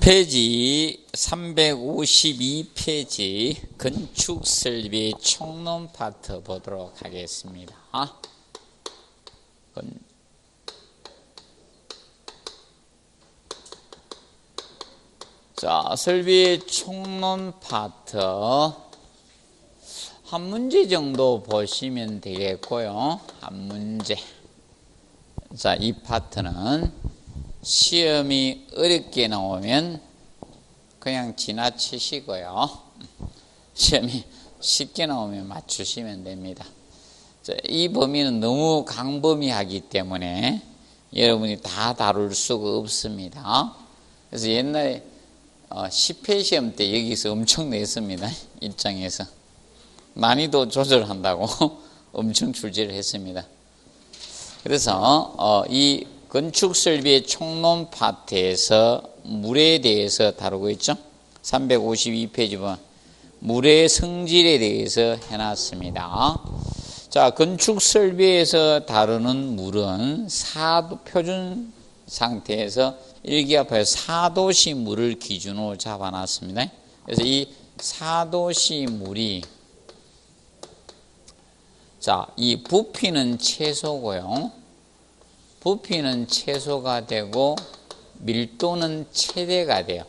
페이지 352페이지 건축설비 총론 파트 보도록 하겠습니다. 자, 설비 총론 파트 한 문제 정도 보시면 되겠고요. 한 문제. 자, 이 파트는 시험이 어렵게 나오면 그냥 지나치시고요. 시험이 쉽게 나오면 맞추시면 됩니다. 자, 이 범위는 너무 강범위하기 때문에 여러분이 다 다룰 수가 없습니다. 그래서 옛날에 10회 시험 때 여기서 엄청 냈습니다. 입장에서 난이도 조절한다고 엄청 출제를 했습니다. 그래서 이 건축설비의 총론 파트에서 물에 대해서 다루고 있죠. 352페이지 보면 물의 성질에 대해서 해놨습니다. 자, 건축설비에서 다루는 물은 표준 상태에서 일기압하여 4도씨 물을 기준으로 잡아놨습니다. 그래서 이 4도씨 물이 자, 이 부피는 최소고요. 부피는 최소가 되고 밀도는 최대가 돼요.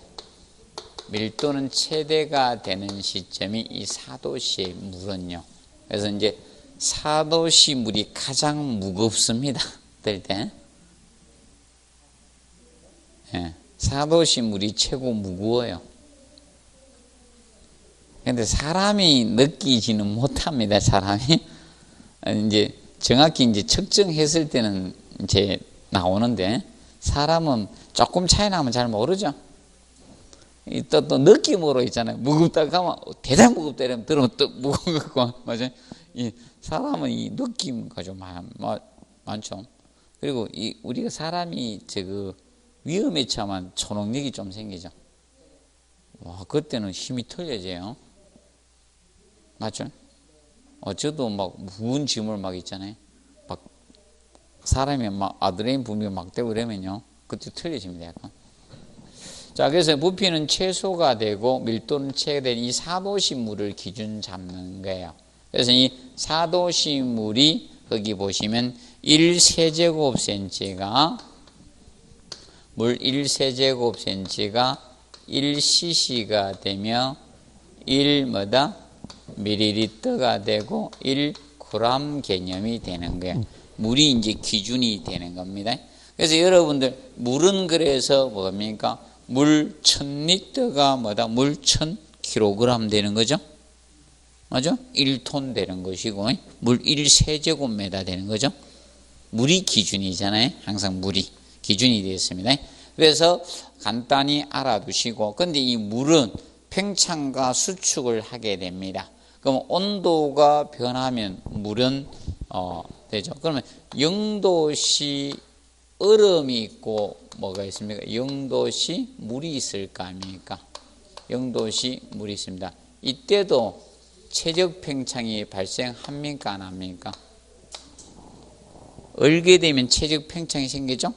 밀도는 최대가 되는 시점이 이 4도씨의 물은요. 그래서 이제 4도씨 물이 가장 무겁습니다. 될 때. 4도씨 물이 최고 무거워요. 근데 사람이 느끼지는 못합니다. 사람이. 이제 정확히 이제 측정했을 때는 이제 나오는데 사람은 조금 차이 나면 잘 모르죠. 또 느낌으로 있잖아요. 무겁다 하면 대단히 무겁다 이러면 들으면 또 무거운 것 같고 맞아요. 이 사람은 이 느낌가 좀 많죠. 그리고 우리가 사람이 위험에 처하면 초능력이 좀 생기죠. 와, 그때는 힘이 틀려져요. 맞죠? 저도 막 무거운 짐을 막 있잖아요. 막 사람이 막 아드레날린 분비가 막 되고 그러면요. 그때 틀려집니다. 약간. 자, 그래서 부피는 최소가 되고 밀도는 최대된 이 4도씨 물을 기준 잡는 거예요. 그래서 이 4도씨 물이 거기 보시면 1세제곱센치가 물 1세제곱센치가 1cc가 되며 1ml가 되고 1g 개념이 되는 거예요. 물이 이제 기준이 되는 겁니다. 그래서 여러분들 물은 그래서 뭡니까? 물 1000리터가 물 1000kg 되는 거죠. 맞죠? 1톤 되는 것이고 물 1세제곱미터 되는 거죠. 물이 기준이잖아요. 항상 물이 기준이 되었습니다. 그래서 간단히 알아두시고 근데 이 물은 팽창과 수축을 하게 됩니다. 그럼 온도가 변하면 물은 되죠. 그러면 0도씨 얼음이 있고 뭐가 있습니까? 0도씨 물이 있을 거 아닙니까? 0도씨 물이 있습니다. 이때도 최적 팽창이 발생합니까? 안 합니까? 얼게 되면 최적 팽창이 생기죠?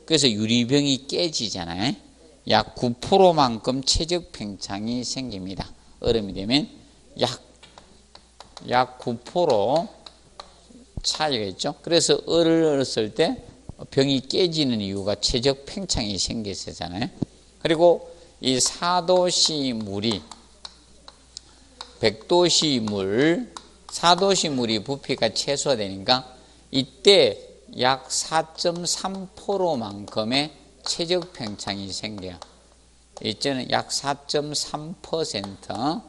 그래서 유리병이 깨지잖아요. 약 9%만큼 최적 팽창이 생깁니다. 얼음이 되면 약 9% 차이가 있죠. 그래서 얼을 얼었을 때 병이 깨지는 이유가 최적 팽창이 생겼잖아요. 그리고 이 4도씨 물이 100도씨 물, 4도씨 물이 부피가 최소화되니까 이때 약 4.3%만큼의 최적 팽창이 생겨요. 이때는 약 4.3%,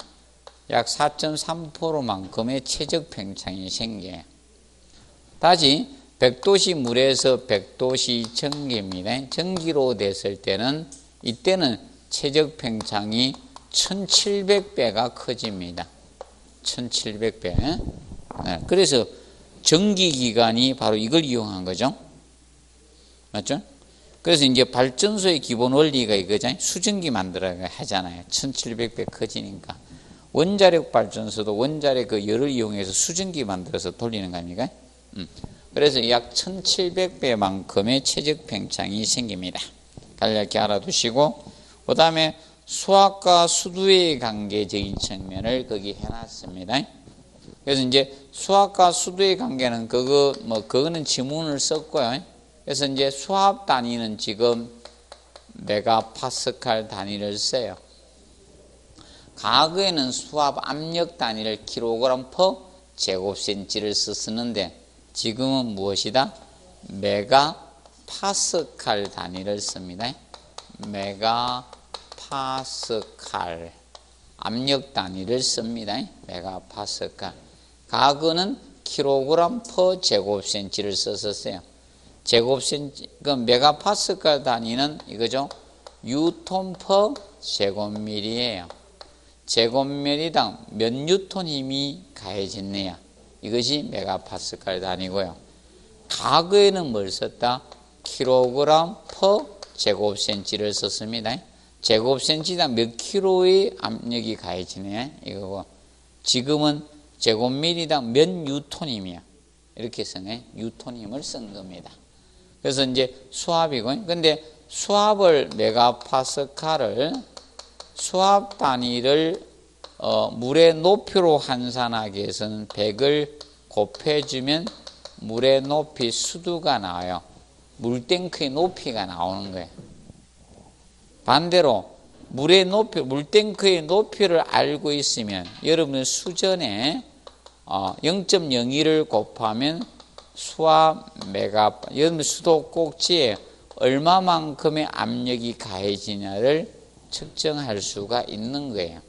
약 4.3%만큼의 최적 팽창이 생겨요. 다시 100도씨 물에서 100도씨 전기입니다. 전기로 됐을 때는 이때는 최적 팽창이 1700배가 커집니다. 1700배. 그래서 전기기관이 바로 이걸 이용한 거죠. 맞죠? 그래서 이제 발전소의 기본 원리가 이거잖아요. 수증기 만들어야 하잖아요. 1700배 커지니까. 원자력 발전소도 원자력 그 열을 이용해서 수증기 만들어서 돌리는 거 아닙니까? 그래서 약 1700배만큼의 최적 팽창이 생깁니다. 간략히 알아두시고 그 다음에 수학과 수두의 관계적인 측면을 거기 해놨습니다. 그래서 이제 수학과 수두의 관계는 그거는 지문을 썼고요. 그래서 이제 수압 단위는 지금 메가파스칼 단위를 써요. 과거에는 수압 압력 단위를 킬로그램 퍼 제곱센치를 썼는데 지금은 무엇이다? 메가파스칼 단위를 씁니다. 메가파스칼 압력 단위를 씁니다. 메가파스칼. 과거는 킬로그램 퍼 제곱센치를 썼었어요. 제곱센치, 그 메가파스칼 단위는 이거죠. 뉴턴 퍼 제곱밀리예요. 제곱밀리당 몇 뉴턴 힘이 가해졌느냐. 이것이 메가파스칼 단위고요. 과거에는 뭘 썼다? 킬로그램 퍼 제곱센치를 썼습니다. 제곱센치당 몇 킬로의 압력이 가해지느냐 이거고, 지금은 제곱밀리당 몇 뉴턴임이야. 이렇게 쓰네. 뉴턴임을 쓴 겁니다. 그래서 이제 수압이고, 근데 수압을 메가파스칼을 수압 단위를 물의 높이로 환산하기 위해서는 100을 곱해주면 물의 높이 수두가 나와요. 물탱크의 높이가 나오는 거예요. 반대로 물의 높이, 물탱크의 높이를 알고 있으면 여러분은 수전에 0.02를 곱하면 수압 메가, 여러분 수도 꼭지에 얼마만큼의 압력이 가해지냐를 측정할 수가 있는 거예요.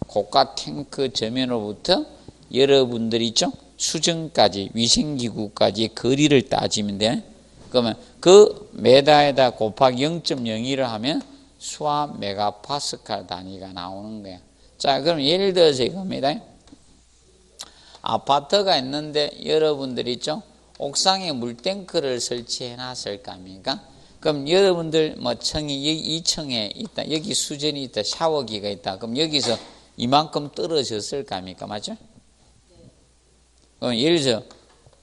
고가 탱크 저면으로부터 여러분들이 있죠? 수전까지, 위생기구까지 거리를 따지면 돼. 그러면 그 메다에다 곱하기 0.02를 하면 수압 메가파스칼 단위가 나오는 거예요. 자, 그럼 예를 들어서 이겁니다. 아파트가 있는데 여러분들이 있죠? 옥상에 물탱크를 설치해 놨을 거 아닙니까? 그럼 여러분들 뭐 이 층에 있다, 여기 수전이 있다, 샤워기가 있다. 그럼 여기서 이만큼 떨어졌을 거 아닙니까? 맞죠? 그럼 예를 들어서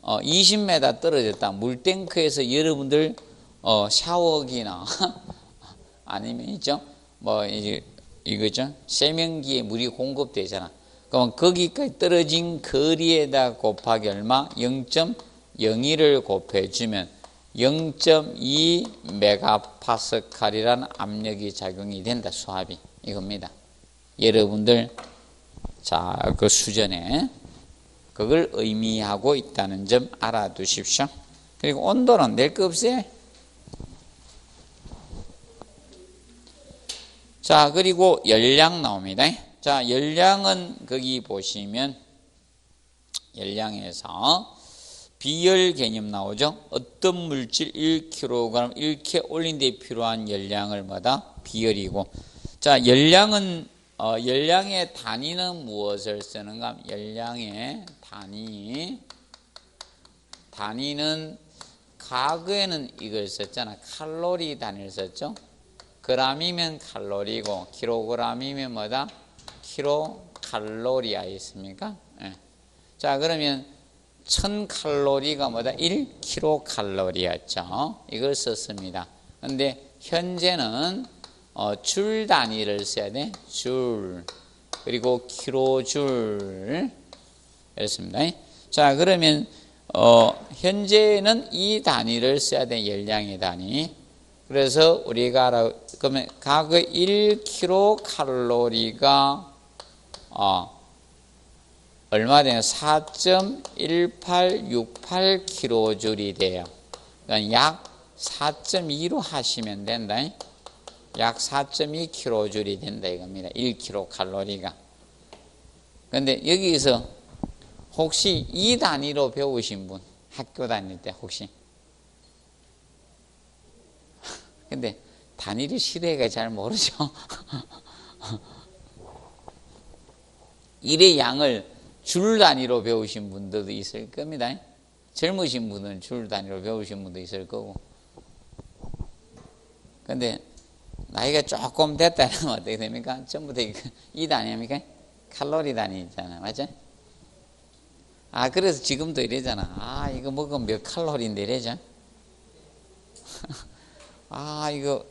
20m 떨어졌다. 물탱크에서 여러분들 샤워기나 아니면 있죠? 뭐 이거죠? 세면기에 물이 공급되잖아. 그럼 거기까지 떨어진 거리에다 곱하기 얼마? 0.02를 곱해주면 0.2 메가파스칼이라는 압력이 작용이 된다. 수압이 이겁니다. 여러분들 자, 그 수전에 그걸 의미하고 있다는 점 알아두십시오. 그리고 온도는 낼 거 없어요. 자, 그리고 열량 나옵니다. 자, 열량은 거기 보시면 열량에서 비열 개념 나오죠. 어떤 물질 1kg 1K 올린 데 필요한 열량을 마다 비열이고, 자, 열량은 열량의 단위는 무엇을 쓰는가? 열량의 단위는 과거에는 이걸 썼잖아. 칼로리 단위를 썼죠. 그램이면 칼로리고 킬로그램이면 뭐다? 킬로칼로리아 있습니까? 네. 자, 그러면 1000칼로리가 뭐다? 1kcal였죠. 이걸 썼습니다. 근데 현재는 줄 단위를 써야 돼. 줄. 그리고 킬로줄. 이렇습니다. 자, 그러면 현재는 이 단위를 써야 돼. 열량의 단위. 그래서 우리가 그러면 과거 1kcal가 얼마 되냐? 4.1868kJ이 돼요. 그러니까 약 4.2로 하시면 된다. 약 4.2kJ이 된다 이겁니다. 1kcal가. 근데 여기서 혹시 이 단위로 배우신 분, 학교 다닐 때 혹시? 근데 단위를 싫어해가 잘 모르죠. 일의 양을 줄 단위로 배우신 분들도 있을 겁니다. 젊으신 분은 줄 단위로 배우신 분도 있을 거고. 근데 나이가 조금 됐다면 어떻게 됩니까? 전부 다 이 단위입니까? 칼로리 단위 있잖아요. 맞죠? 아, 그래서 지금도 이래잖아. 이거 먹으면 몇 칼로리인데 이래죠? 이거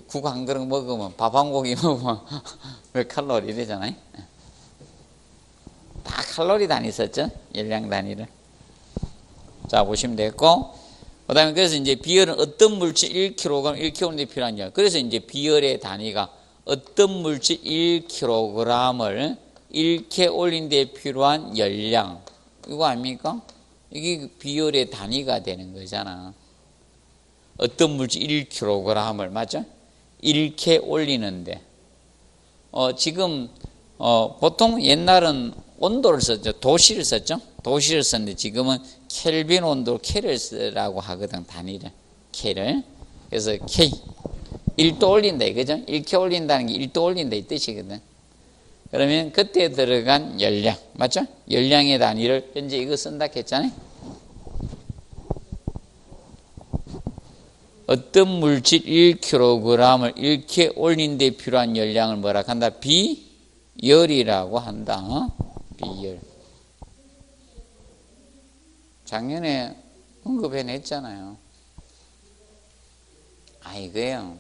국 한 그릇 먹으면 밥 한 고기 먹으면 몇 칼로리 되잖아요. 다 칼로리 단위 썼죠? 열량 단위를. 자, 보시면 되겠고. 그 다음에 그래서 이제 비열은 어떤 물질 1kg, 1kg인데 필요한 열. 그래서 이제 비열의 단위가 어떤 물질 1kg을 1K 올린 데 필요한 열량. 이거 아닙니까? 이게 비열의 단위가 되는 거잖아. 어떤 물질 1kg을, 맞죠? 1K 올리는데. 지금, 보통 옛날은 온도를 썼죠. 도시를 썼죠. 도시를 썼는데 지금은 켈빈 온도 K를 쓰라고 하거든, 단위를. K를. 그래서 K. 1도 올린다, 이거죠? 1K 올린다는 게 1도 올린다, 이 뜻이거든. 그러면 그때 들어간 열량, 맞죠? 열량의 단위를 현재 이거 쓴다 했잖아요. 어떤 물질 1kg을 1K 올린 데 필요한 열량을 뭐라 한다? 비열이라고 한다. 비열. 작년에 언급해냈잖아요. 이거요.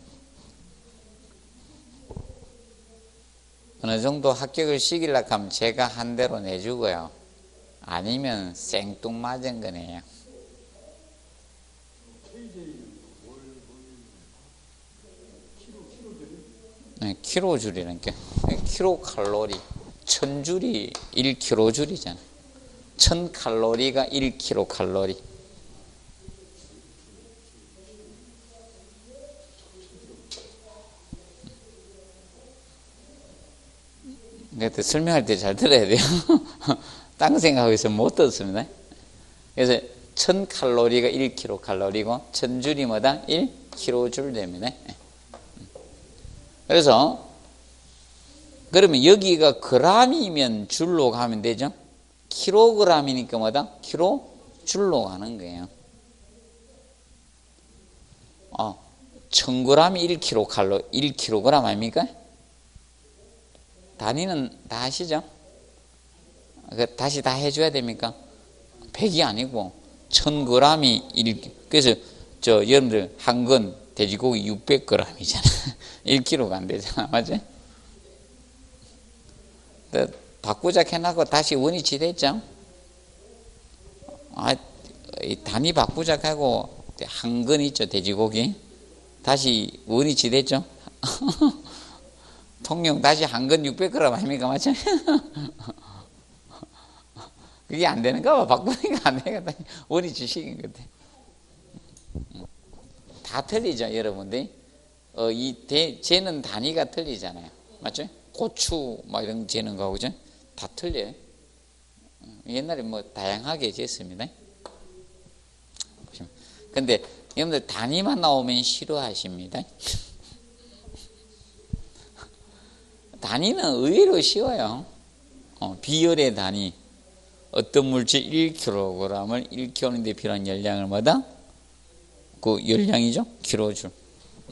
어느 정도 합격을 시키려고 하면 제가 한 대로 내주고요. 아니면 생뚱맞은 거네요. 네, 킬로줄이라는 게 킬로칼로리. 1000줄이 1킬로줄이잖아. 1000칼로리가 1킬로칼로리. 그때 설명할 때 잘 들어야 돼요. 딴 생각하고 있으면 못 듣습니다. 그래서 1000칼로리가 1킬로칼로리고 1000줄이 뭐다? 1킬로줄 됩니다. 그래서 그러면 여기가 g이면 줄로 가면 되죠? 킬로그램이니까 뭐다? 킬로줄로 가는 거예요. 1000g이 1kg 아닙니까? 단위는 다 아시죠? 다시 다 해줘야 됩니까? 100이 아니고 1000g이 그래서 여러분들 한 건 돼지고기 600g이잖아. 1kg가 안 되잖아, 맞지? 바꾸자 해놓고 다시 원위치 됐죠? 단위 바꾸자 하고 한 건 있죠, 돼지고기. 다시 원위치 됐죠? 통영 다시 한 건 600g 아닙니까? 맞죠? 그게 안 되는가 봐. 바꾸니까 안 되겠다. 원위치 시킨 건데. 다 틀리죠, 여러분들. 재는 단위가 틀리잖아요. 맞죠? 고추, 이런 재는 거, 그죠? 다 틀려요. 옛날에 다양하게 쟀습니다. 근데, 여러분들 단위만 나오면 싫어하십니다. 단위는 의외로 쉬워요. 비열의 단위. 어떤 물질 1kg을 1kg인데 필요한 열량을 뭐다? 그 열량이죠? 킬로줄.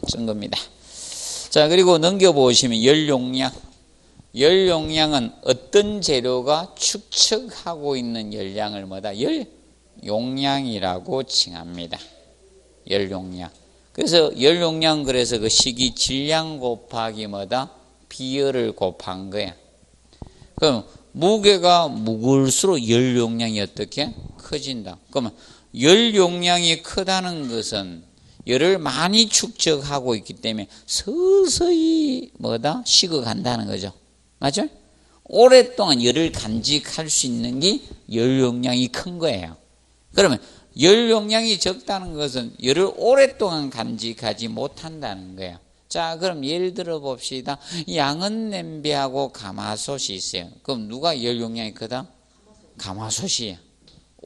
쓴 겁니다. 자, 그리고 넘겨보시면 열용량. 열용량은 어떤 재료가 축적하고 있는 열량을 뭐다? 열용량이라고 칭합니다. 열용량. 그래서 열용량, 그래서 그 식이 질량 곱하기 뭐다? 비열을 곱한 거야. 그럼 무게가 무거울수록 열용량이 어떻게? 커진다. 그러면 열용량이 크다는 것은 열을 많이 축적하고 있기 때문에 서서히 뭐다? 식어간다는 거죠. 맞죠? 오랫동안 열을 간직할 수 있는 게 열용량이 큰 거예요. 그러면 열용량이 적다는 것은 열을 오랫동안 간직하지 못한다는 거예요. 자, 그럼 예를 들어 봅시다. 양은 냄비하고 가마솥이 있어요. 그럼 누가 열용량이 크다? 가마솥이에요.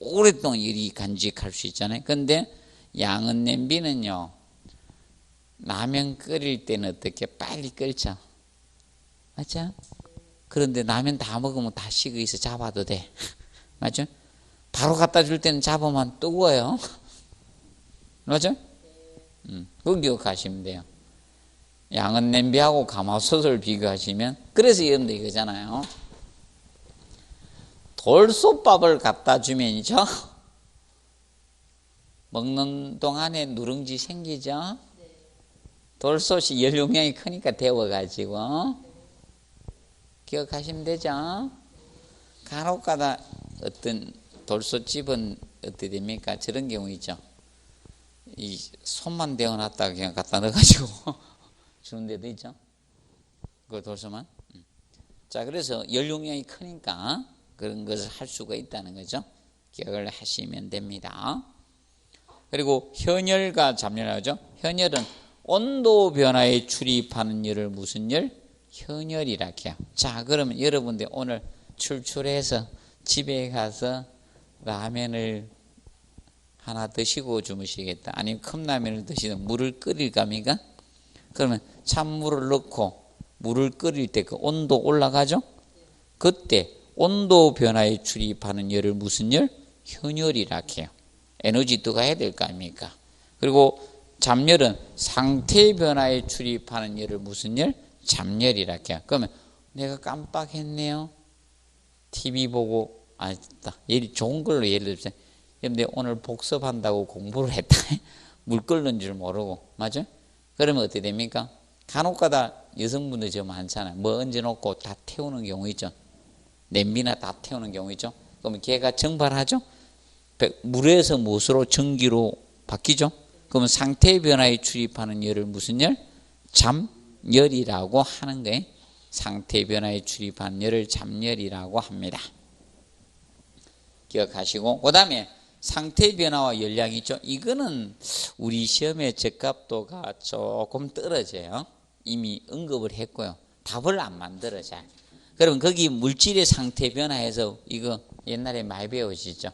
오랫동안 열이 간직할 수 있잖아요. 근데 양은 냄비는요, 라면 끓일 때는 어떻게 빨리 끓죠? 맞죠? 그런데 라면 다 먹으면 다 식어 있어. 잡아도 돼. 맞죠? 바로 갖다 줄 때는 잡으면 뜨거워요. 맞죠? 그거 기억하시면 돼요. 양은 냄비하고 가마솥을 비교하시면, 그래서 여러분들 이거잖아요. 돌솥밥을 갖다 주면이죠, 먹는 동안에 누룽지 생기죠? 돌솥이 열 용량이 크니까 데워가지고 기억하시면 되죠. 간혹가다 어떤 돌솥집은 어떻게 됩니까? 저런 경우 있죠. 이 손만 데워놨다가 그냥 갖다 넣어가지고 주는 데도 있죠. 그 돌솥만. 자, 그래서 열 용량이 크니까 그런 것을 할 수가 있다는 거죠. 기억을 하시면 됩니다. 그리고 현열과 잡열하죠. 현열은 온도 변화에 출입하는 열을 무슨 열? 현열이라 해요. 자, 그러면 여러분들 오늘 출출해서 집에 가서 라면을 하나 드시고 주무시겠다. 아니면 컵라면을 드시든 물을 끓일 겁니까? 그러면 찬물을 넣고 물을 끓일 때 그 온도 올라가죠? 그때 온도 변화에 출입하는 열을 무슨 열? 현열이라 해요. 에너지 들어가야 될 거 아닙니까? 그리고 잡열은 상태 변화에 출입하는 열을 무슨 열? 잡열이라 해요. 그러면 내가 깜빡했네요. TV 보고 좋은 걸로 예를 들면 근데 오늘 복습한다고 공부를 했다. 물 끓는 줄 모르고 맞아? 그러면 어떻게 됩니까? 간혹가다 여성분들 좀 많잖아요. 뭐 얹어놓고 다 태우는 경우 있죠. 냄비나 다 태우는 경우 있죠. 그러면 걔가 증발하죠. 물에서 무엇으로 전기로 바뀌죠. 그러면 상태 변화에 출입하는 열을 무슨 열? 잡열이라고 하는 거예요. 상태 변화에 출입하는 열을 잡열이라고 합니다. 기억하시고 그 다음에 상태 변화와 열량이 있죠. 이거는 우리 시험의 적합도가 조금 떨어져요. 이미 언급을 했고요. 답을 안 만들어져요. 그러면 거기 물질의 상태 변화에서 이거 옛날에 많이 배우시죠?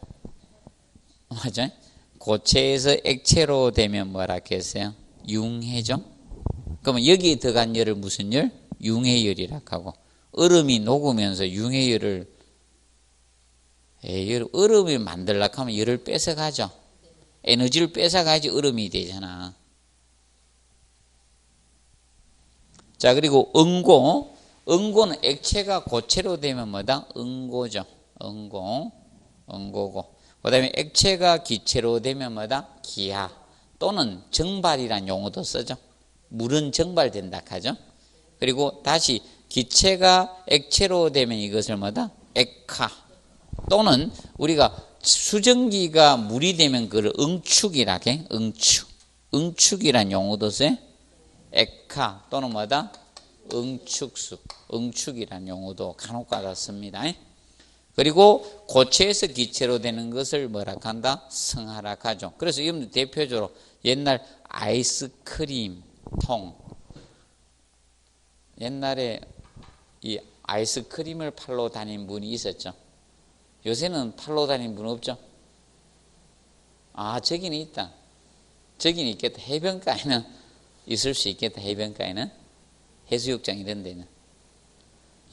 맞아요? 고체에서 액체로 되면 뭐라 했어요? 융해죠? 그러면 여기에 들어간 열을 무슨 열? 융해열이라고 하고 얼음이 녹으면서 융해열을 얼음을 만들려고 하면 열을 뺏어가죠. 에너지를 뺏어가야지 얼음이 되잖아. 자, 그리고 응고. 응고는 액체가 고체로 되면 뭐다? 응고죠. 응고고. 그 다음에 액체가 기체로 되면 뭐다? 기하. 또는 정발이란 용어도 쓰죠. 물은 정발된다 하죠. 그리고 다시 기체가 액체로 되면 이것을 뭐다? 액화. 또는 우리가 수증기가 물이 되면 그걸 응축이라 해. 응축이란 용어도 써요. 액화 또는 뭐다? 응축이란 용어도 간혹가다 씁니다. 그리고 고체에서 기체로 되는 것을 뭐라 한다? 성하라 하죠. 그래서 여러분들 대표적으로 옛날 아이스크림 통, 옛날에 이 아이스크림을 팔러 다닌 분이 있었죠. 요새는 팔러 다니는 분 없죠? 저기는 있다. 저기는 있겠다. 해변가에는 있을 수 있겠다. 해변가에는 해수욕장 이런 데는.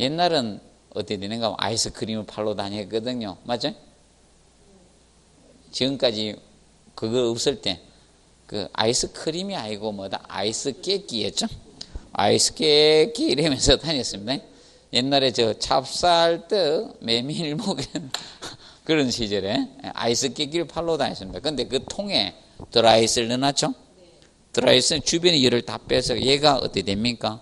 옛날은 어떻게 되는가 하면 아이스크림을 팔러 다녔거든요. 맞죠? 지금까지 그거 없을 때 그 아이스크림이 아니고 뭐다? 아이스 깨끼였죠? 아이스 깨끼 이러면서 다녔습니다. 옛날에 저 찹쌀떡, 메밀묵 그런 시절에 아이스 깨끼를 팔러 다녔습니다. 근데 그 통에 드라이스를 넣어놨죠? 드라이스는 주변에 열을 다 빼서 얘가 어떻게 됩니까?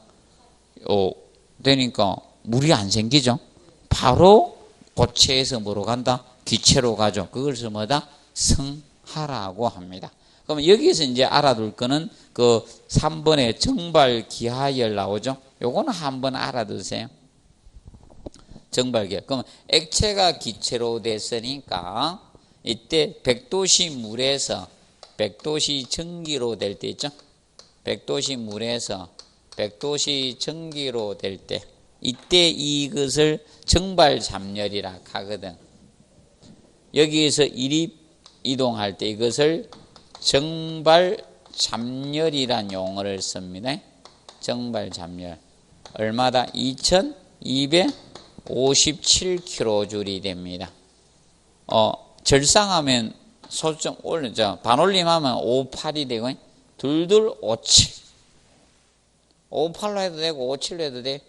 되니까 물이 안 생기죠? 바로 고체에서 뭐로 간다? 기체로 가죠. 그것을 뭐다? 성하라고 합니다. 그러면 여기서 이제 알아둘 거는 그 3번에 정발 기하열 나오죠? 요거는 한번 알아두세요. 정발기하. 그러면 액체가 기체로 됐으니까 이때 100도씨 물에서 100도씨 전기로 될 때 있죠? 100도씨 물에서 100도씨 전기로 될 때 이때 이것을 정발 잡열이라 하거든. 여기에서 이립 이동할 때 이것을 정발 잡열이란 용어를 씁니다. 정발 잡열. 얼마다? 2257kJ이 됩니다. 절상하면 소점 올리죠. 반올림하면 58이 되고, 2257. 58로 해도 되고, 57로 해도 돼.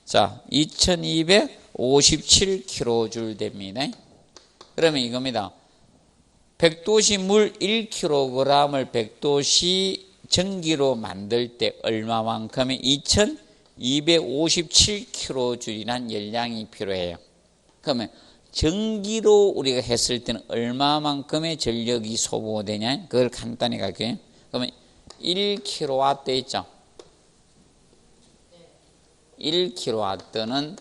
자, 2257kJ 됩니다. 그러면 이겁니다. 100도씨 물 1kg을 100도씨 전기로 만들 때 얼마만큼의 2257kJ란 열량이 필요해요. 그러면 전기로 우리가 했을 때는 얼마만큼의 전력이 소모되냐? 그걸 간단히 갈게요. 그러면 1kW 있죠? 1kW는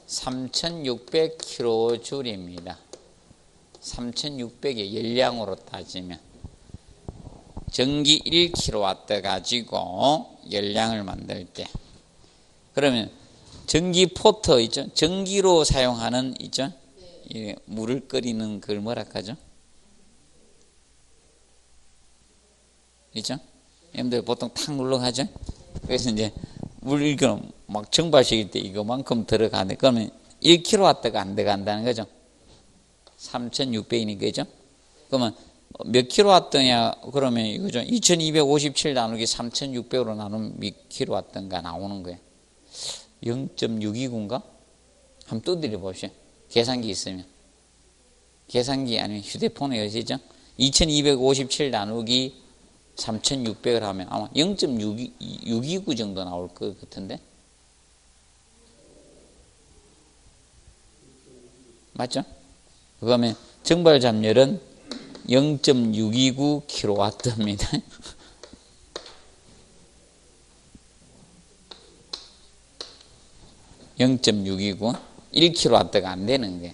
3600kJ입니다. 3600의 열량으로 따지면 전기 1kW 가지고 열량을 만들 때, 그러면 전기 포터 있죠? 전기로 사용하는 있죠? 물을 끓이는 그걸 뭐라 하죠? 있죠? 여러분들 보통 탁 눌러가죠? 그래서 이제 물 이거 막 증발시킬 때 이거만큼 들어가는데, 그러면 1kW가 안 들어간다는 거죠. 3600이니까, 그죠? 그러면 몇 킬로와트냐? 그러면 이거죠. 2257 나누기 3600으로 나누면 몇 킬로와트인가 나오는 거예요. 0.629인가? 한번 두드려 보시죠. 계산기 있으면. 계산기 아니면 휴대폰에 여시죠? 2257 나누기 3600을 하면 아마 0.629 정도 나올 것 같은데? 맞죠? 그러면 정발 잠열은 0.629kW입니다. (0.629) 1kW가 안 되는 게.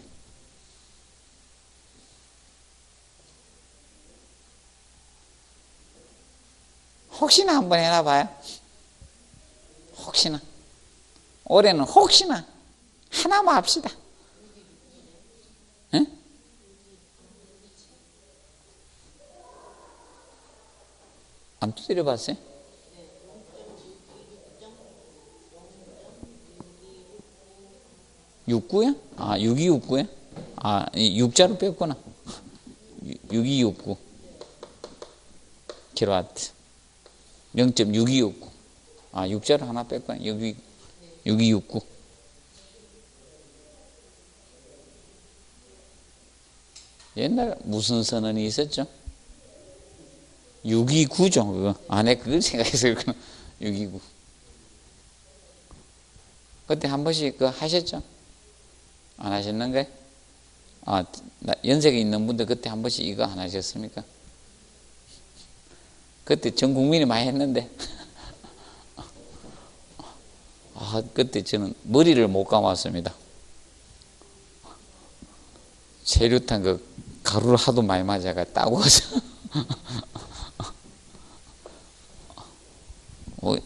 혹시나 한번 해놔봐요. 혹시나. 올해는 혹시나 하나만 합시다. 응? 안 두드려 봤어요? (6구요) 아, 6269요? 아, 6자로 뺐구나. 6269 킬로와트. 0.6269. 아, 6자로 하나 뺐구나. 6269. 옛날 무슨 선언이 있었죠? 629죠, 그거. 아, 내 그걸 생각해서 그렇구나. 629. 그때 한 번씩 그거 하셨죠? 안 하셨는가? 아, 연세가 있는 분들 그때 한 번씩 이거 안 하셨습니까? 그때 전 국민이 많이 했는데. 아, 그때 저는 머리를 못 감았습니다. 세류탄 그 가루를 하도 많이 맞아가 따고서.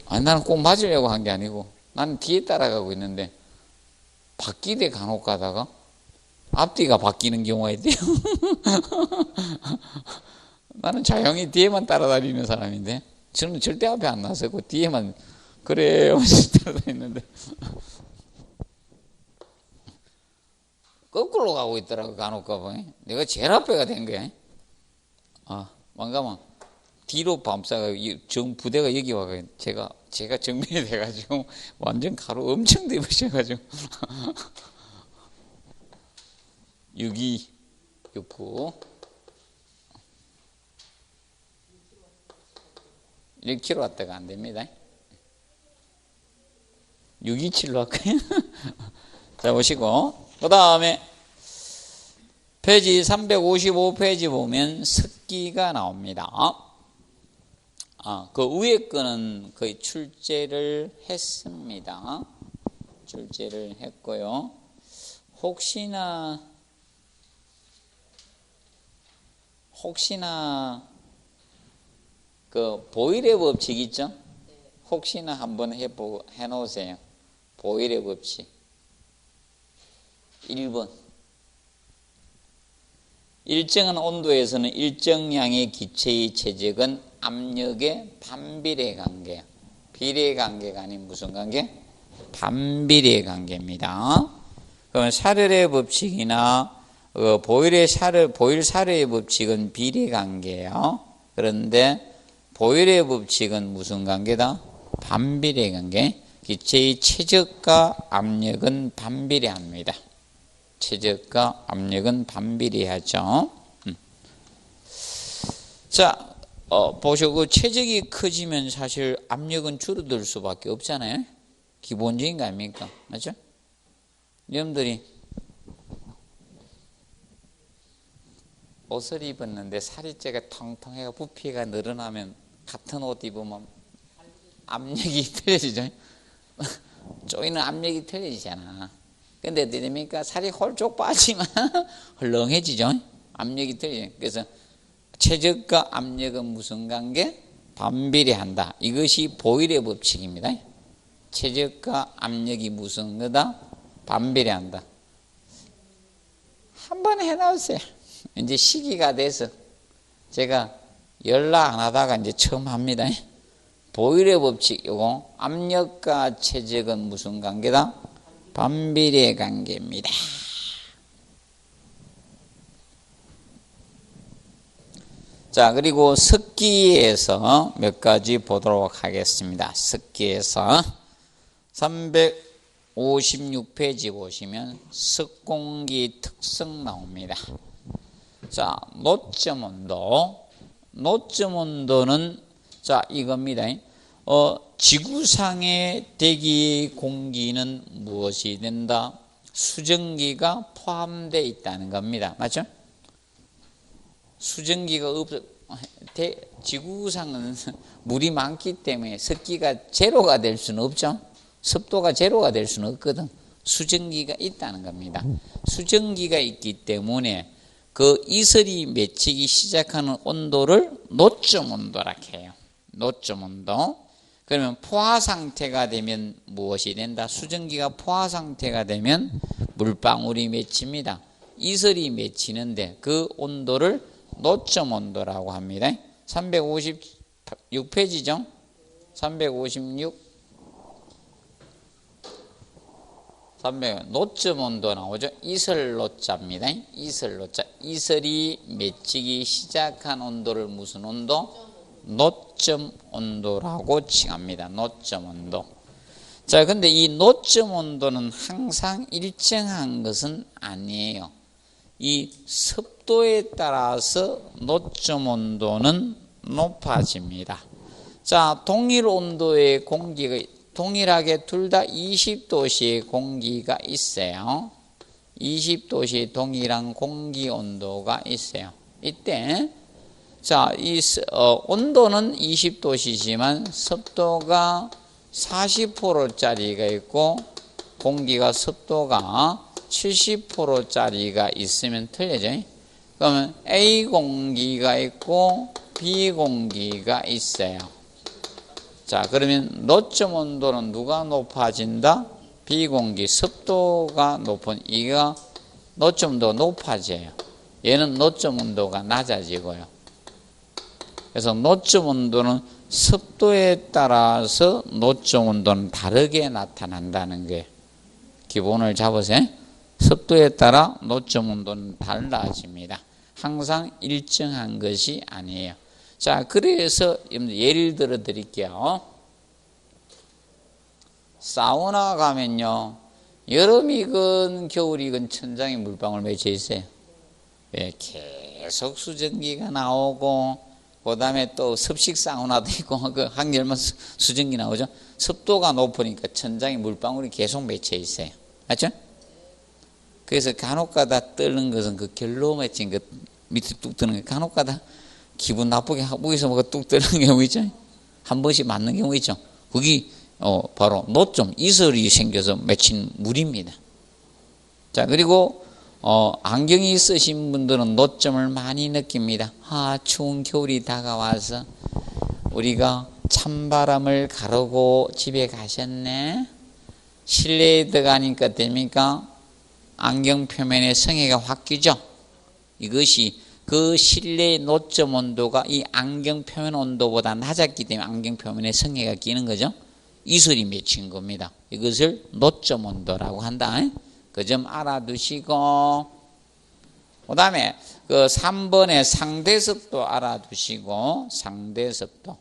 아니, 나는 꼭 맞으려고 한 게 아니고, 나는 뒤에 따라가고 있는데, 바퀴대 간혹 가다가, 앞뒤가 바뀌는 경우가 있대요. 나는 조용히 뒤에만 따라다니는 사람인데, 저는 절대 앞에 안 나서고, 뒤에만, 그래요, 따라다니는데. 거꾸로 가고 있더라고, 간혹 가봐. 내가 제일 앞에가 된 거야. 아, 왕가만. 뒤로 밤싸가 정 부대가 여기 와가 제가 정면이 돼가지고 완전 가루 엄청 입으셔가지고 6269 1kW가 안 됩니다. 627로 할까요? 자, 보시고 그 다음에 페이지 355페이지 보면 습기가 나옵니다. 그 위에 거는 거의 출제를 했습니다. 출제를 했고요. 혹시나 그 보일의 법칙 있죠? 혹시나 한번 해놓으세요. 보일의 법칙 1번. 일정한 온도에서는 일정량의 기체의 최적은 압력의 반비례 관계. 비례 관계가 아닌 무슨 관계? 반비례 관계입니다. 그러면 샤를의 법칙이나 보일 샤르의 법칙은 비례 관계예요. 그런데 보일의 법칙은 무슨 관계다? 반비례 관계. 기체의 최적과 압력은 반비례합니다. 최적과 압력은 반비례하죠. 자, 보셔, 그 체적이 커지면 사실 압력은 줄어들 수밖에 없잖아요. 기본적인 거 아닙니까? 맞죠? 여러분들이 옷을 입었는데 살이째가 통통해가 부피가 늘어나면 같은 옷 입으면 압력이 틀려지죠. 쪼이는 압력이 틀려지잖아. 근데 어떻게 됩니까? 살이 홀쭉 빠지면 헐렁해지죠. 압력이 틀려요. 그래서 체적과 압력은 무슨 관계? 반비례한다. 이것이 보일의 법칙입니다. 체적과 압력이 무슨 거다? 반비례한다. 한번 해놓으세요. 이제 시기가 돼서 제가 연락 안 하다가 이제 처음 합니다. 보일의 법칙, 요거 압력과 체적은 무슨 관계다? 반비례 관계입니다. 자, 그리고 석기에서 몇 가지 보도록 하겠습니다. 석기에서 356페이지 보시면 석공기 특성 나옵니다. 자, 노점 온도. 노점 온도는 자, 이겁니다. 지구상의 대기 공기는 무엇이 된다? 수증기가 포함되어 있다는 겁니다. 맞죠? 수증기가 지구상은 물이 많기 때문에 습기가 제로가 될 수는 없죠. 습도가 제로가 될 수는 없거든. 수증기가 있다는 겁니다. 수증기가 있기 때문에 그 이슬이 맺히기 시작하는 온도를 노점 온도라 해요. 노점 온도. 그러면 포화 상태가 되면 무엇이 된다? 수증기가 포화 상태가 되면 물방울이 맺힙니다. 이슬이 맺히는데 그 온도를 노점 온도라고 합니다. 356페이지죠? 356. 노점 온도 나오죠? 이슬 노자입니다. 이슬 노자. 이슬이 맺히기 시작한 온도를 무슨 온도? 노점 온도라고 칭합니다. 노점 온도. 자, 근데 이 노점 온도는 항상 일정한 것은 아니에요. 이 습도에 따라서 노점 온도는 높아집니다. 자, 동일 온도의 공기가 동일하게 둘 다 20도씨의 공기가 있어요. 20도씨 동일한 공기 온도가 있어요. 이때 자, 온도는 20도씨지만 습도가 40%짜리가 있고 공기가 습도가 70%짜리가 있으면 틀려져. 그러면 A 공기가 있고 B 공기가 있어요. 자, 그러면 노점 온도는 누가 높아진다? B 공기, 습도가 높은 이가 노점 온도가 높아져요. 얘는 노점 온도가 낮아지고요. 그래서 노점 온도는 습도에 따라서 노점 온도는 다르게 나타난다는 게 기본을 잡으세요. 습도에 따라 노점 온도는 달라집니다. 항상 일정한 것이 아니에요. 자, 그래서 예를 들어 드릴게요. 사우나 가면요, 여름이건 겨울이건 천장에 물방울 맺혀 있어요. 예, 계속 수증기가 나오고, 그 다음에 또 습식 사우나도 있고, 그 한겨울만 수증기 나오죠. 습도가 높으니까 천장에 물방울이 계속 맺혀 있어요. 맞죠? 그래서 간혹가다 뜨는 것은 그 결로 맺힌 그 밑에 뚝 뜨는 게 간혹가다 기분 나쁘게 하고서 뭐가 뚝 뜨는 경우 있죠. 한 번씩 맞는 경우 있죠. 그게 바로 노점 이슬이 생겨서 맺힌 물입니다. 자, 그리고 안경이 쓰신 분들은 노점을 많이 느낍니다. 아, 추운 겨울이 다가와서 우리가 찬바람을 가르고 집에 가셨네. 실내에 들어가니까 됩니까? 안경 표면에 성에가 확 끼죠. 이것이 그 실내의 노점 온도가 이 안경 표면 온도보다 낮았기 때문에 안경 표면에 성에가 끼는 거죠. 이슬이 맺힌 겁니다. 이것을 노점 온도라고 한다. 그 점 알아두시고, 그 다음에 그 3번의 상대습도 알아두시고, 상대습도.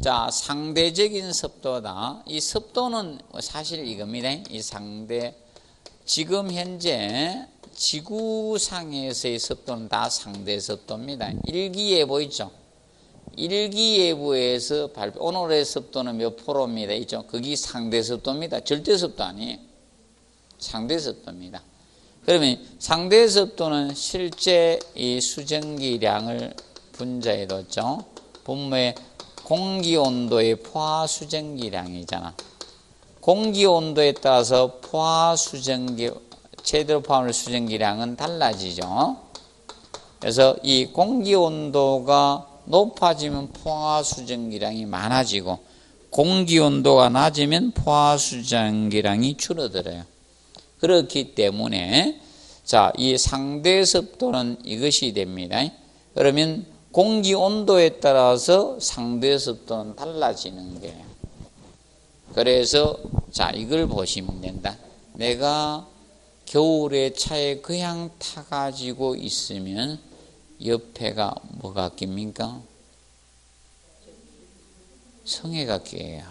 자, 상대적인 습도다. 이 습도는 사실 이겁니다. 이 상대, 지금 현재 지구상에서의 습도는 다 상대 습도입니다. 일기예보 있죠? 일기예보에서 오늘의 습도는 몇 프로입니다. 있죠? 그게 상대 습도입니다. 절대 습도 아니에요. 상대 습도입니다. 그러면 상대 습도는 실제 이 수증기량을 분자해 뒀죠. 분모의 공기온도의 포화 수증기량이잖아. 공기온도에 따라서 포화 수증기, 제대로 포함할 수증기량은 달라지죠. 그래서 이 공기온도가 높아지면 포화 수증기량이 많아지고 공기온도가 낮으면 포화 수증기량이 줄어들어요. 그렇기 때문에 자, 이 상대 습도는 이것이 됩니다. 그러면 공기온도에 따라서 상대 습도는 달라지는 거예요. 그래서 자, 이걸 보시면 된다. 내가 겨울에 차에 그냥 타가지고 있으면 옆에가 뭐가 낍니까? 성에가 껴요.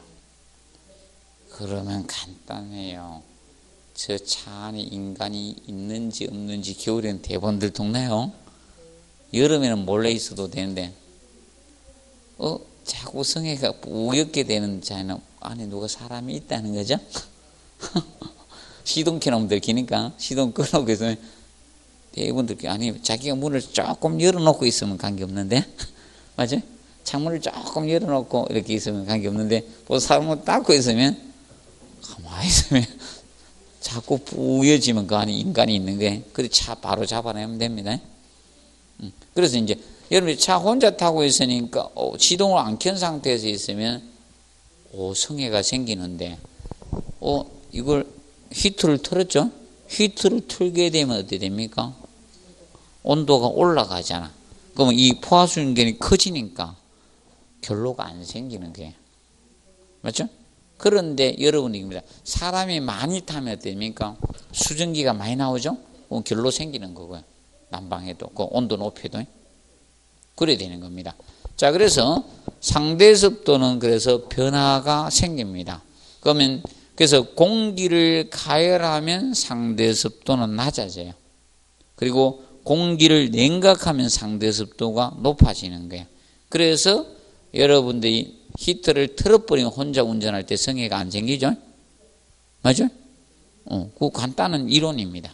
그러면 간단해요. 저 차 안에 인간이 있는지 없는지 겨울에는 대부분 들통나요. 여름에는 몰래 있어도 되는데 자꾸 성에가 우엽게 되는 차에는 안에 누가 사람이 있다는 거죠. 시동 켜놓으면 들키니까 시동 끄놓고 있으면 대부분 아니 자기가 문을 조금 열어놓고 있으면 관계없는데 맞아요? 창문을 조금 열어놓고 이렇게 있으면 관계없는데 뭐 사람을 닫고 있으면 가만히 있으면 자꾸 뿌여지면 그 안에 인간이 있는 거예요. 그래서 차 바로 잡아내면 됩니다. 그래서 이제 여러분이 차 혼자 타고 있으니까 시동을 안 켠 상태에서 있으면 성해가 생기는데 이걸 히트를 틀었죠? 히트를 틀게 되면 어떻게 됩니까? 온도가 올라가잖아. 그러면 이 포화수증기량이 커지니까 결로가 안 생기는 거예요. 맞죠? 그런데 여러분이 입니다. 사람이 많이 타면 어떻게 됩니까? 수증기가 많이 나오죠? 결로 생기는 거고요. 난방해도, 그 온도 높여도. 그래야 되는 겁니다. 자, 그래서 상대 습도는 그래서 변화가 생깁니다. 그래서 공기를 가열하면 상대 습도는 낮아져요. 그리고 공기를 냉각하면 상대 습도가 높아지는 거예요. 그래서 여러분들이 히터를 틀어버리면 혼자 운전할 때 성해가 안 생기죠? 맞죠? 그 간단한 이론입니다.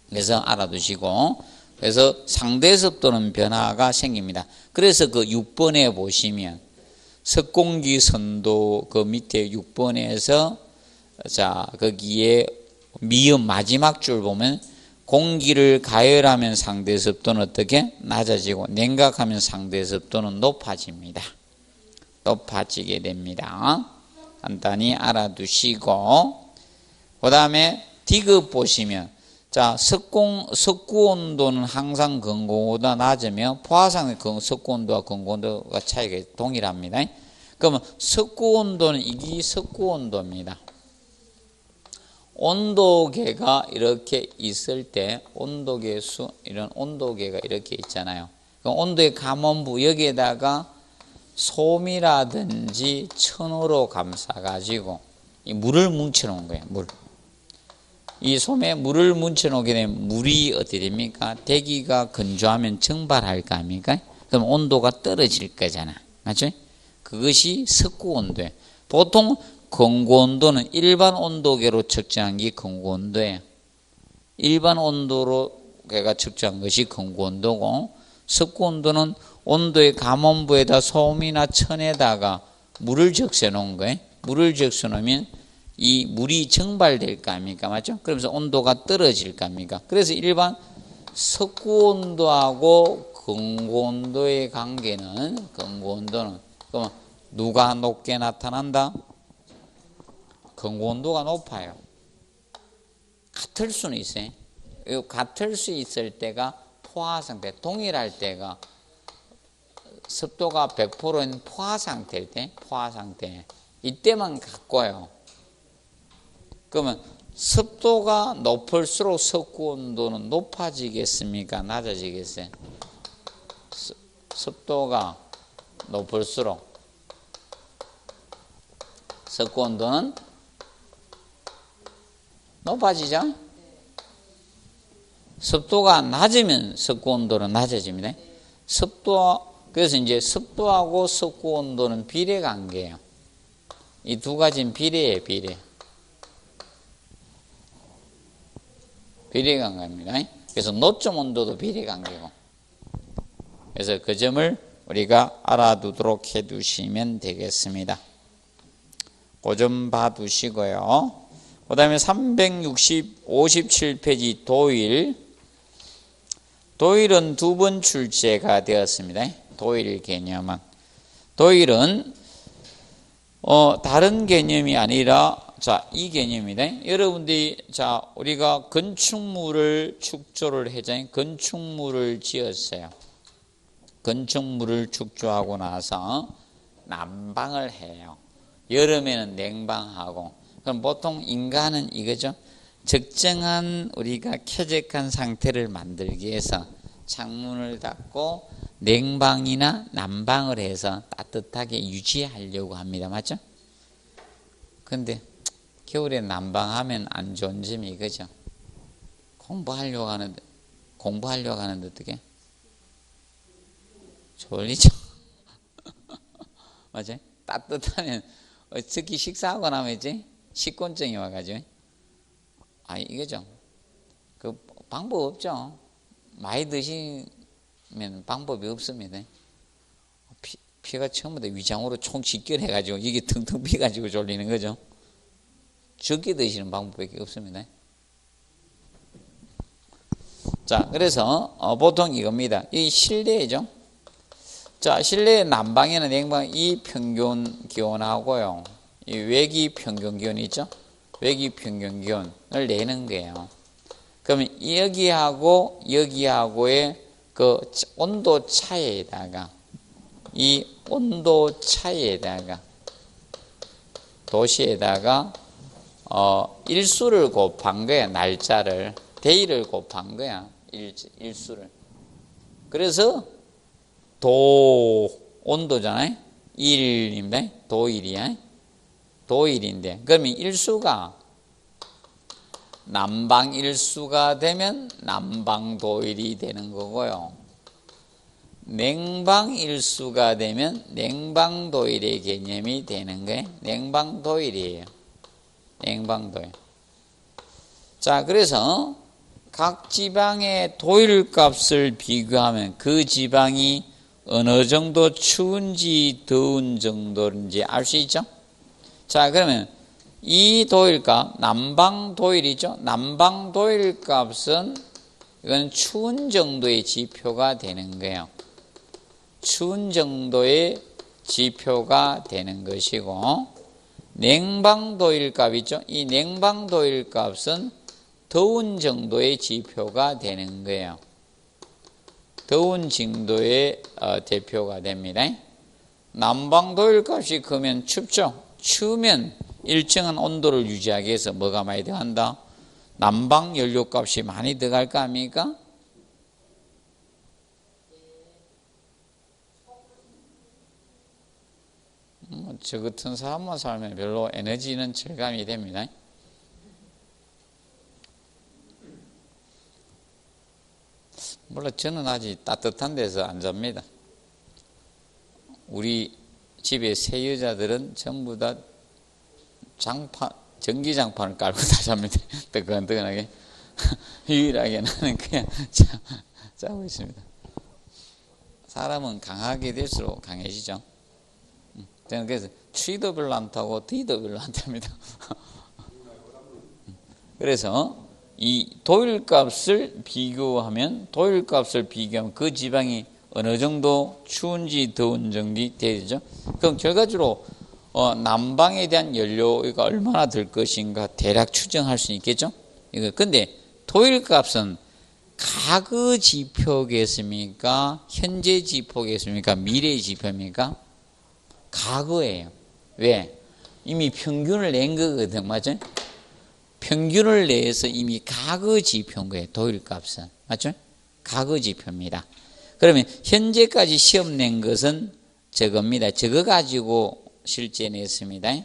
그래서 알아두시고, 그래서 상대 습도는 변화가 생깁니다. 그래서 그 6번에 보시면 석공기 선도 그 밑에 6번에서 자, 거기에 미음 마지막 줄 보면 공기를 가열하면 상대 습도는 어떻게? 낮아지고 냉각하면 상대 습도는 높아집니다. 높아지게 됩니다. 간단히 알아두시고, 그 다음에 D급 보시면 자, 석구 온도는 항상 건고온도보다 낮으며 포화상의 석구 온도와 건고 온도가 차이가 동일합니다. 그러면 석구 온도는 이게 석구 온도입니다. 온도계가 이렇게 있을 때 온도계 이런 온도계가 이렇게 있잖아요. 그럼 온도의 감원부 여기에다가 솜이라든지 천으로 감싸가지고 이 물을 뭉쳐놓은 거예요. 이 솜에 물을 뭉쳐놓게 되면 물이 어떻게 됩니까? 대기가 건조하면 증발할 거 아닙니까? 그럼 온도가 떨어질 거잖아. 맞죠? 그것이 석구 온도예요. 보통 건고 온도는 일반 온도계로 측정한 게 건고 온도예요. 일반 온도로 걔가 측정한 것이 건고 온도고, 석구 온도는 온도의 감원부에다 솜이나 천에다가 물을 적셔 놓은 거예요. 물을 적셔 놓으면 이 물이 증발될 거 아닙니까? 맞죠? 그러면서 온도가 떨어질 거 아닙니까? 그래서 일반 석구 온도하고 건고 온도의 관계는, 건고 온도는, 그러면 누가 높게 나타난다? 건고 온도가 높아요. 같을 수는 있어요. 같을 수 있을 때가 포화 상태, 동일할 때가 습도가 100%인 포화 상태일 때, 포화 상태. 이때만 같고요. 그러면 습도가 높을수록 석구 온도는 높아지겠습니까? 낮아지겠어요? 습도가 높을수록 석구 온도는 높아지죠? 습도가 낮으면 습구 온도는 낮아집니다. 그래서 이제 습도하고 습구 온도는 비례 관계예요. 이 두 가지는 비례예요, 비례. 비례 관계입니다. 그래서 노점 온도도 비례 관계고. 그래서 그 점을 우리가 알아두도록 해두시면 되겠습니다. 그 점 봐두시고요. 그 다음에 357페이지 도일은 두 번 출제가 되었습니다. 도일 개념은. 도일은 다른 개념이 아니라 이 개념이다. 여러분들이 우리가 건축물을 축조를 해잖아요. 건축물을 지었어요. 건축물을 축조하고 나서 난방을 해요. 여름에는 냉방하고. 그럼 보통 인간은 이거죠. 적정한 우리가 쾌적한 상태를 만들기 위해서 창문을 닫고 냉방이나 난방을 해서 따뜻하게 유지하려고 합니다. 맞죠? 근데 겨울에 난방하면 안 좋은 점이 이거죠. 공부하려고 하는데 어떻게? 졸리죠? 맞아요? 따뜻하면 특히 식사하고 나면 이제 식곤증이 와가지고 이거죠. 그 방법 없죠. 많이 드시면 방법이 없습니다. 피가 처음부터 위장으로 총 직결해가지고 이게 텅텅 비가지고 졸리는 거죠. 적게 드시는 방법밖에 없습니다. 그래서 보통 이겁니다. 이 실내죠. 실내 난방이나 냉방 이 평균 기온하고요. 이 외기 평균 기온이 있죠. 외기 평균 기온을 내는 거예요. 그러면 여기하고의 그 온도 차이에다가 이 온도 차이에다가 도시에다가 일수를 곱한 거야. 날짜를 데이를 곱한 거야. 일수를. 그래서 온도잖아요. 1입니다. 도일이야. 도일인데 그러면 일수가 난방 일수가 되면 난방 도일이 되는 거고요. 냉방 일수가 되면 냉방 도일의 개념이 되는 거예요. 냉방 도일이에요. 냉방 도일. 그래서 각 지방의 도일 값을 비교하면 그 지방이 어느 정도 추운지 더운 정도인지 알 수 있죠? 그러면 이 도일값, 난방 도일이죠. 난방 도일 값은 이건 추운 정도의 지표가 되는 거예요. 추운 정도의 지표가 되는 것이고, 냉방 도일 값이죠. 이 냉방 도일 값은 더운 정도의 지표가 되는 거예요. 더운 정도의 대표가 됩니다. 난방 도일 값이 크면 춥죠. 추우면 일정한 온도를 유지하기 위해서 뭐가 많이 들어간다? 난방 연료 값이 많이 들어갈 거 아닙니까? 저 같은 사람만 살면 별로 에너지는 절감이 됩니다. 물론 저는 아직 따뜻한 데서 안 잡니다. 우리 집에 세 여자들은 전부 다 전기장판을 깔고 다 잡니다. 뜨끈뜨끈하게. 유일하게 나는 그냥 자고 있습니다. 사람은 강하게 될수록 강해지죠. 저는 그래서 추위도 별로 안 타고 더위도 별로 안 탑니다. 그래서 이 도일값을 비교하면 그 지방이 어느 정도 추운지 더운 정도 되죠. 그럼 결과적으로 난방에 대한 연료가 얼마나 들 것인가 대략 추정할 수 있겠죠. 근데 도일값은 과거 지표겠습니까? 현재 지표겠습니까? 미래 지표입니까? 과거예요. 왜? 이미 평균을 낸 거거든, 맞죠? 평균을 내서 이미 과거 지표인 거예요. 도일값은. 맞죠? 과거 지표입니다. 그러면 현재까지 시험 낸 것은 저겁니다. 저거 가지고 실제 냈습니다.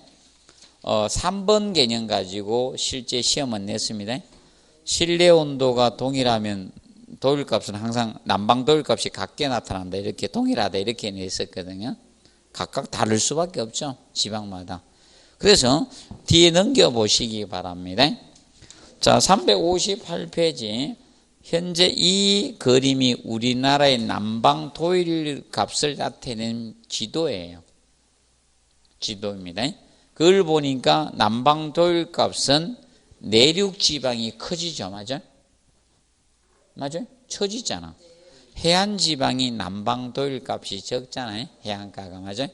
3번 개념 가지고 실제 시험은 냈습니다. 실내 온도가 동일하면 도일값은 항상 난방 도일값이 같게 나타난다. 이렇게 동일하다. 이렇게 냈었거든요. 각각 다를 수밖에 없죠. 지방마다. 그래서 뒤에 넘겨보시기 바랍니다. 자, 358페이지. 현재 이 그림이 우리나라의 난방 도일값을 나타내는 지도예요. 지도입니다. 그걸 보니까 난방 도일값은 내륙 지방이 커지죠. 맞아요? 맞아요? 처지잖아. 해안 지방이 난방 도일값이 적잖아요. 해안가가. 맞아요?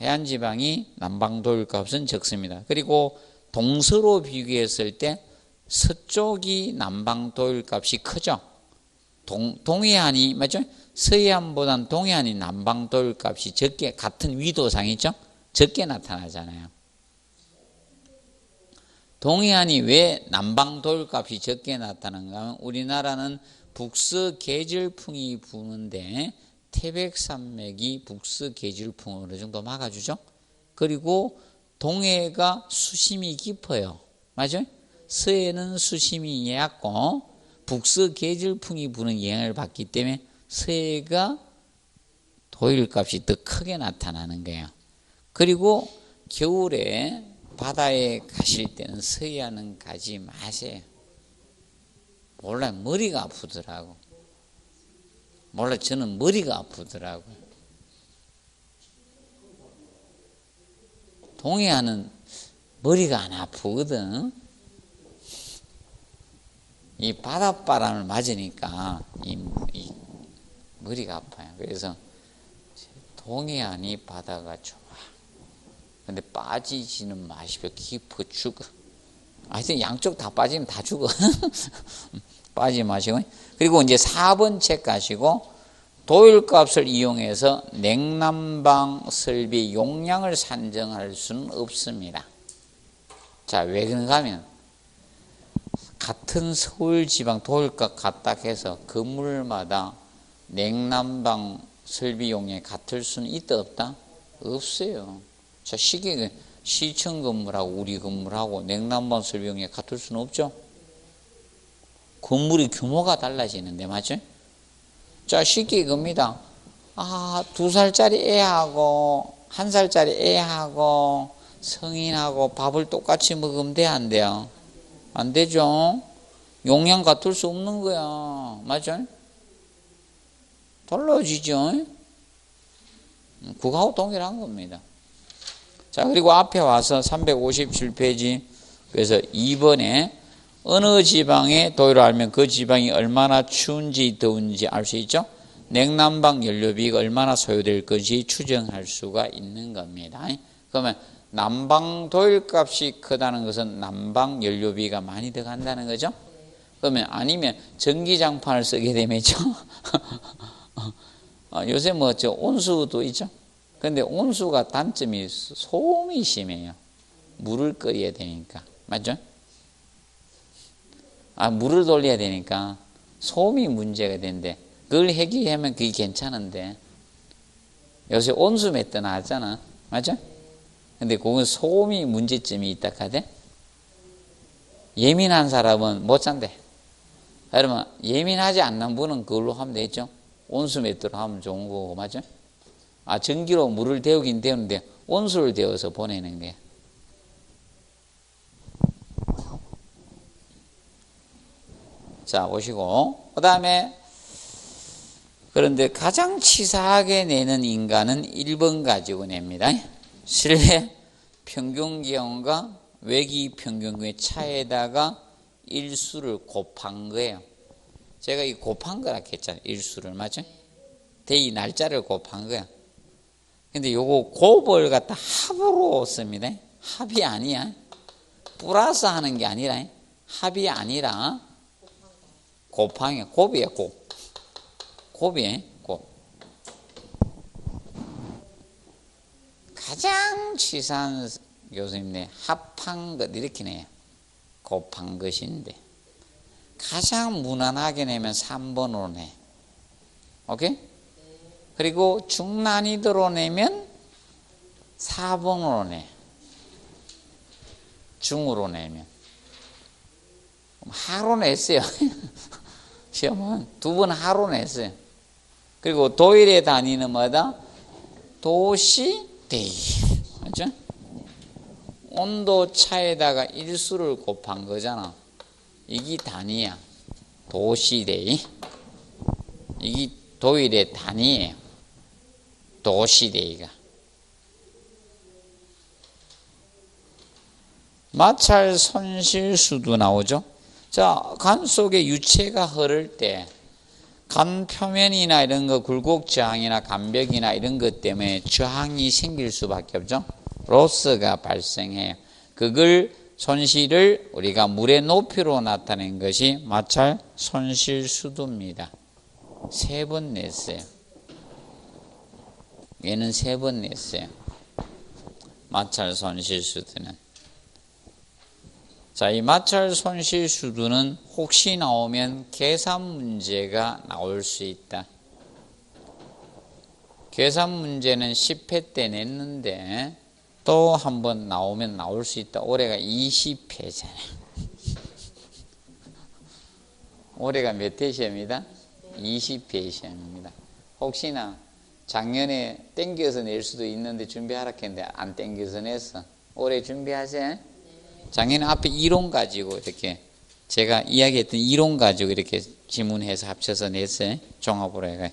해안 지방이 난방 도일값은 적습니다. 그리고 동서로 비교했을 때 서쪽이 난방 도일값이 크죠. 동해안이 맞죠? 서해안보다는 동해안이 난방 도일값이 적게, 같은 위도상이죠. 적게 나타나잖아요. 동해안이 왜 난방 도일값이 적게 나타나는가 하면 우리나라는 북서 계절풍이 부는데 태백산맥이 북서 계절풍을 어느 정도 막아주죠. 그리고 동해가 수심이 깊어요. 맞아요? 서해는 수심이 얕고 북서 계절풍이 부는 영향을 받기 때문에 서해가 도일값이 더 크게 나타나는 거예요. 그리고 겨울에 바다에 가실 때는 서해안은 가지 마세요. 몰라, 머리가 아프더라고. 몰라, 저는 머리가 아프더라고. 동해안은 머리가 안 아프거든. 이 바닷바람을 맞으니까 이 머리가 아파요. 그래서 동해안이 바다가 좋아. 근데 빠지지는 마시고 깊어 죽어. 하여튼 양쪽 다 빠지면 다 죽어. 빠지지 마시고. 그리고 이제 4번 책 가시고 도일값을 이용해서 냉난방 설비 용량을 산정할 수는 없습니다. 자, 왜 그런가 하면 같은 서울 지방 도일값 같다 해서 건물마다 냉난방 설비 용량이 같을 수는 있다 없다? 없어요. 자, 시청 건물하고 우리 건물하고 냉난방 설비 용량이 같을 수는 없죠. 건물의 규모가 달라지는데 맞죠? 자, 쉽게 이겁니다. 2살짜리 애하고 1살짜리 애하고 성인하고 밥을 똑같이 먹으면 돼, 안 돼요? 안 되죠. 용량 같을 수 없는 거야. 맞죠? 달라지죠. 그거하고 동일한 겁니다. 자, 그리고 앞에 와서 357페이지. 그래서 2번에 어느 지방의 도일을 알면 그 지방이 얼마나 추운지 더운지 알 수 있죠. 냉난방 연료비가 얼마나 소요될 건지 추정할 수가 있는 겁니다. 그러면 난방 도일값이 크다는 것은 난방 연료비가 많이 들어간다는 거죠. 그러면 아니면 전기장판을 쓰게 되면죠. 요새 온수도 있죠. 근데 온수가 단점이 소음이 심해요. 물을 끓여야 되니까. 맞죠? 물을 돌려야 되니까 소음이 문제가 되는데 그걸 해결하면 그게 괜찮은데 요새 온수 매트 나왔잖아. 맞죠? 근데 그건 소음이 문제점이 있다 카대. 예민한 사람은 못 잔대. 그러면 예민하지 않는 분은 그걸로 하면 되겠죠. 온수 매트로 하면 좋은 거고. 맞죠? 전기로 물을 데우긴 데우는데 온수를 데워서 보내는 게. 자, 보시고 그 다음에 그런데 가장 치사하게 내는 인간은 1번 가지고 냅니다. 실내 평균 기온과 외기 평균 기온의 차에다가 일수를 곱한 거예요. 제가 이 곱한 거라 했잖아요. 일수를. 맞죠? 대이 날짜를 곱한 거야. 근데 요거 곱을 갖다 합으로 씁니다. 합이 아니야. 플러스 하는 게 아니라, 합이 아니라 곱한 게 곱이에요. 곱이에요. 곱. 가장 치사한 교수님네 합한 것 이렇게 내요. 곱한 것인데 가장 무난하게 내면 3번으로 내. 오케이? 그리고 중난이도로 내면 4번으로 내. 중으로 내면. 하루 냈어요. 시험은 두 번 하루 냈어요. 그리고 도일의 단위는 뭐다? 도시 데이. 맞죠? 온도 차에다가 일수를 곱한 거잖아. 이게 단위야. 도시 데이. 이게 도일의 단위예요. 도시 데이가. 마찰 손실수도 나오죠. 자, 간 속에 유체가 흐를 때 간 표면이나 이런 거 굴곡 저항이나 간벽이나 이런 것 때문에 저항이 생길 수밖에 없죠. 로스가 발생해요. 그걸 손실을 우리가 물의 높이로 나타낸 것이 마찰 손실수도입니다. 3번 냈어요. 얘는 3번 냈어요. 마찰 손실수도는. 자, 이 마찰 손실수도는 혹시 나오면 계산 문제가 나올 수 있다. 계산 문제는 10회 때 냈는데 또 한 번 나오면 나올 수 있다. 올해가 20회잖아요. 올해가 몇 회 시험이다? 20회 시험입니다. 혹시나 작년에 땡겨서 낼 수도 있는데 준비하라 했는데 안 땡겨서 냈어. 올해 준비하세요. 작년에 앞에 이론 가지고 이렇게 제가 이야기했던 이론 가지고 이렇게 지문해서 합쳐서 냈어요. 종합으로 해가.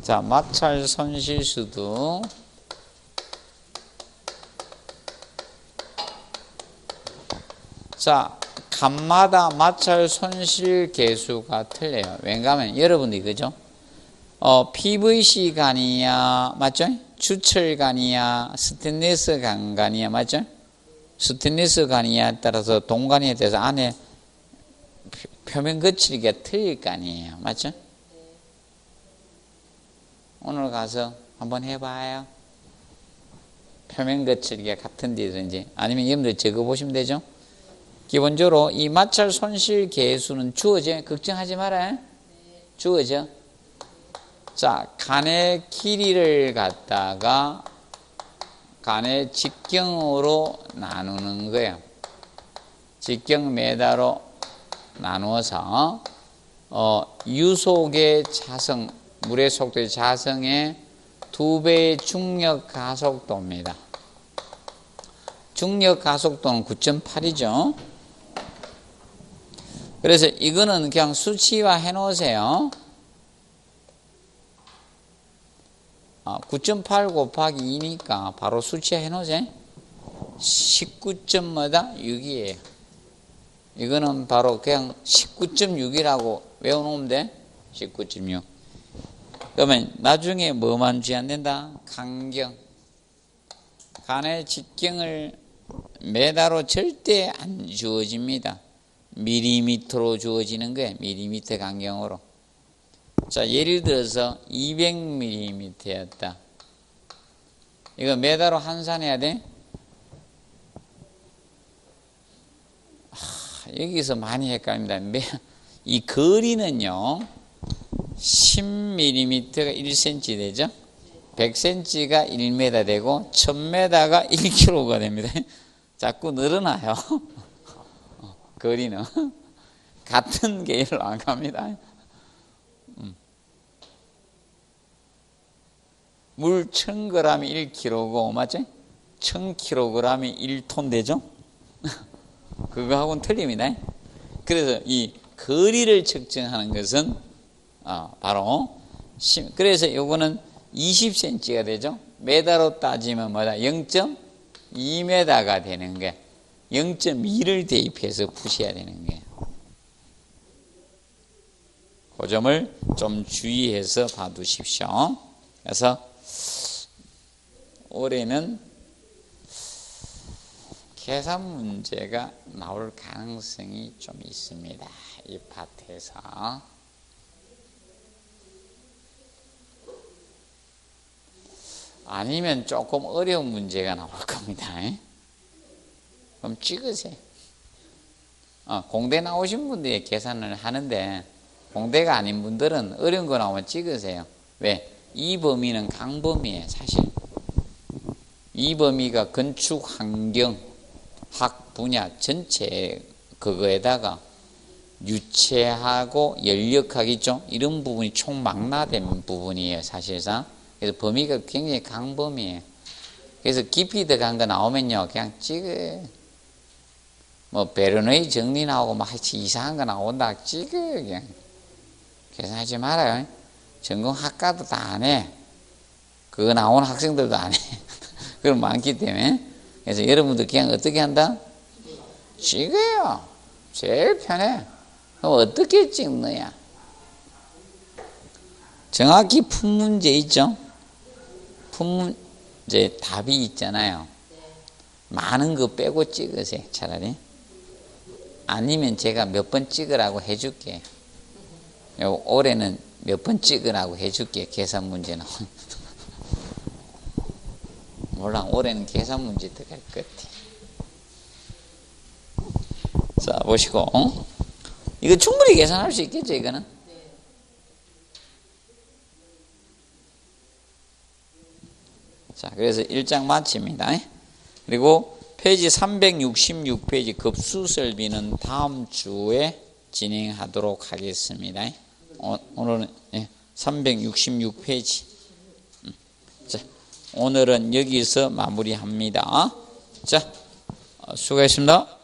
자, 마찰 손실수도. 자, 간마다 마찰 손실 계수가 틀려요. 왜냐하면 여러분들이 그죠? PVC 간이야, 맞죠? 주철 간이야, 스테인리스 간이야, 맞죠? 스테인리스 간이야 따라서 동간에 대해서 안에 표면 거칠기가 틀릴 거 아니에요, 맞죠? 오늘 가서 한번 해봐요. 표면 거칠기가 같은 데든지 아니면 여러분들 적어보시면 되죠. 기본적으로 이 마찰 손실 계수는 주어져. 걱정하지 말아요. 주어져. 자, 간의 길이를 갖다가 간의 직경으로 나누는 거예요. 직경 메다로 나누어서 유속의 자성, 물의 속도의 자성의 2배의 중력 가속도입니다. 중력 가속도는 9.8이죠. 그래서 이거는 그냥 수치화 해 놓으세요. 9.8 곱하기 2니까 바로 수치화 해 놓으세요. 19.6이에요. 이거는 바로 그냥 19.6이라고 외워놓으면 돼. 19.6. 그러면 나중에 뭐만 주의 안 된다? 간경. 간의 직경을 메다로 절대 안 주어집니다. 밀리미터로 주어지는 거예요. 밀리미터 간경으로. 자, 예를 들어서 200mm였다. 이거 메다로 환산해야 돼? 여기서 많이 헷갈립니다. 이 거리는요, 10mm가 1cm 되죠? 100cm가 1m 되고 1000m가 1km가 됩니다. 자꾸 늘어나요. 거리는 같은 계열로 안 갑니다. 물 1000g이 1kg고 맞죠? 1000kg이 1톤 되죠? 그거하고는 틀립니다. 그래서 이 거리를 측정하는 것은 바로 그래서 요거는 20cm가 되죠. 메다로 따지면 뭐다? 0.2m가 되는 거예요. 0.2를 대입해서 푸셔야 되는 거예요. 그 점을 좀 주의해서 봐두십시오. 그래서 올해는 계산 문제가 나올 가능성이 좀 있습니다. 이 파트에서. 아니면 조금 어려운 문제가 나올 겁니다. 그럼 찍으세요. 공대 나오신 분들이 계산을 하는데 공대가 아닌 분들은 어려운 거 나오면 찍으세요. 왜? 이 범위는 강범위예요, 사실. 이 범위가 건축 환경 학 분야 전체에 그거에다가 유체하고 연력학이죠. 이런 부분이 총망라된 부분이에요, 사실상. 그래서 범위가 굉장히 강범위예요. 그래서 깊이 들어간 거 나오면요, 그냥 찍어요. 뭐 베르너이 정리 나오고 막 이상한 거 나온다, 찍어요, 그냥. 계산하지 말아요. 전공학과도 다 안 해. 그거 나오는 학생들도 안 해. 그건 많기 때문에. 그래서 여러분들 그냥 어떻게 한다? 찍어요. 제일 편해. 그럼 어떻게 찍느냐? 정확히 푼 문제 있죠? 푼 문제 답이 있잖아요. 많은 거 빼고 찍으세요, 차라리. 아니면 제가 몇 번 찍으라고 해줄게. 올해는 몇 번 찍으라고 해줄게, 계산 문제는. 몰라, 올해는 계산 문제 들어갈 것 같아. 자, 보시고. 이거 충분히 계산할 수 있겠죠, 이거는? 자, 그래서 1장 마칩니다. 그리고 페이지 366페이지 급수설비는 다음 주에 진행하도록 하겠습니다. 오늘은 366페이지. 자, 오늘은 여기서 마무리합니다. 자, 수고하셨습니다.